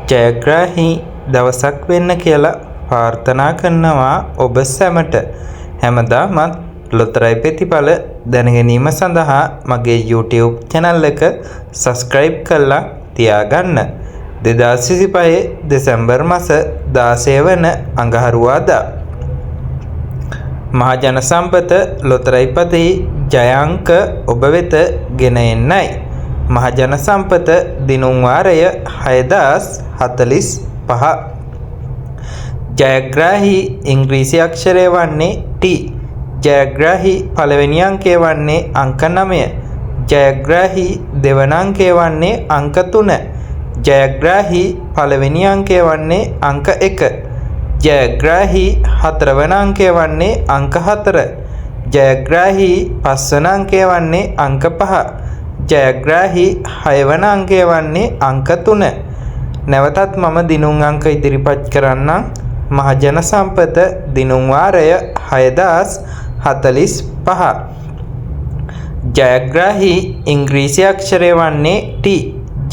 ජයග්‍රාහී දවසක් වෙන්න කියලා ප්‍රාර්ථනා කරනවා ඔබ සැමට. හැමදාමත් ලොතරැයි ප්‍රතිඵල දැනගැනීම සඳහා මගේ YouTube channel එක subscribe කරලා තියාගන්න. 2025 දෙසැම්බර් මාස 16 වන අඟහරුවාදා මහජන සම්පත ලොතරැයිපතෙහි ජය අංක ඔබ වෙත ගෙන එන්නයි. මහජන සම්පත දිනුම් වාරය 6045. ජයග්‍රාහී ඉංග්‍රීසි අක්ෂරය වන්නේ T. ජයග්‍රාහී පළවෙනි අංකය වන්නේ අංක 9. ජයග්‍රාහී දෙවන අංකය වන්නේ අංක 3. ජයග්‍රාහී පළවෙනි අංකය වන්නේ අංක 1. ජයග්‍රාහී හතරවන අංකය වන්නේ අංක 4. ජයග්‍රාහී පස්වන අංකය වන්නේ අංක 5. ජයග්‍රාහී හයවන අංකය වන්නේ අංක 3. නැවතත් මම දිනුම් අංක ඉදිරිපත් කරන්නම්. මහජන සම්පත දිනුම් වාරය 6045. ජයග්‍රාහී ඉංග්‍රීසි අක්ෂරය වන්නේ T.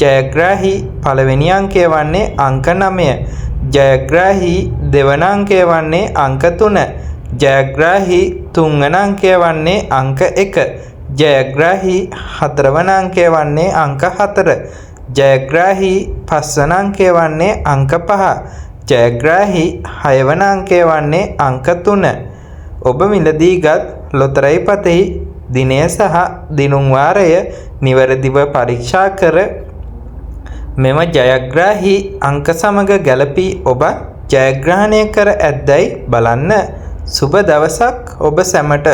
ජයග්‍රාහී පළවෙනි අංකය වන්නේ අංක 9. ජයග්‍රාහී දෙවන අංකය වන්නේ අංක 3. ජයග්‍රාහී තුන්වන අංකය වන්නේ අංක 1. ජයග්‍රාහී හතරවන අංකය වන්නේ අංක 4. ජයග්‍රාහී පස්වන අංකය වන්නේ අංක 5. ජයග්‍රාහී හයවන අංකය වන්නේ අංක 3. ඔබ මිලදීගත් ලොතරැයි පතෙහි දිනය සහ දිනුම් වාරය නිවැරදිව පරීක්ෂා කර මෙම ජයග්‍රාහී අංක සමග ගැලපී ඔබ ජයග්‍රහණය කර ඇද්දැයි බලන්න. සුබ දවසක් ඔබ සැමට.